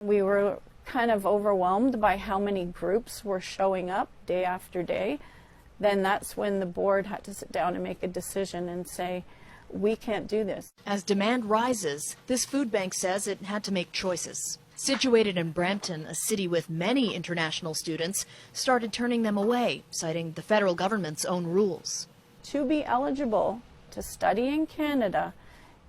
We were kind of overwhelmed by how many groups were showing up day after day. Then that's when the board had to sit down and make a decision and say, we can't do this. As demand rises, this food bank says it had to make choices. Situated in Brampton, a city with many international students started turning them away, citing the federal government's own rules. To be eligible to study in Canada,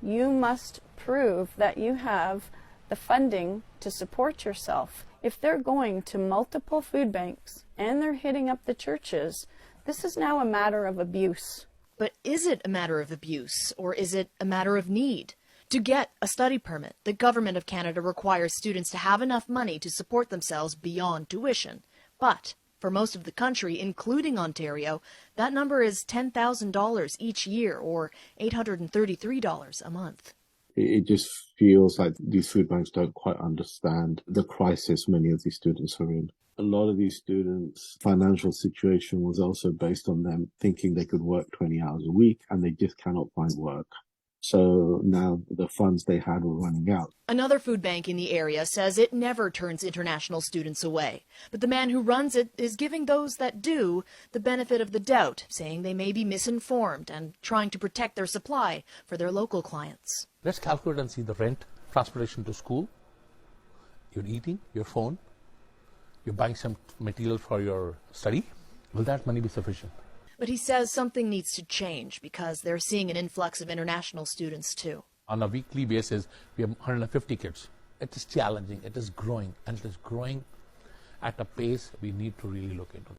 you must prove that you have the funding to support yourself. If they're going to multiple food banks and they're hitting up the churches, this is now a matter of abuse. But is it a matter of abuse, or is it a matter of need? To get a study permit, the Government of Canada requires students to have enough money to support themselves beyond tuition. But for most of the country, including Ontario, that number is $10,000 each year, or $833 a month. It just feels like these food banks don't quite understand the crisis many of these students are in. A lot of these students' financial situation was also based on them thinking they could work 20 hours a week, and they just cannot find work. So now the funds they had were running out. Another food bank in the area says it never turns international students away. But the man who runs it is giving those that do the benefit of the doubt, saying they may be misinformed and trying to protect their supply for their local clients. Let's calculate and see the rent, transportation to school, your eating, your phone, you're buying some material for your study. Will that money be sufficient? But he says something needs to change because they're seeing an influx of international students too. On a weekly basis, we have 150 kids. It is challenging, it is growing, and it is growing at a pace we need to really look into.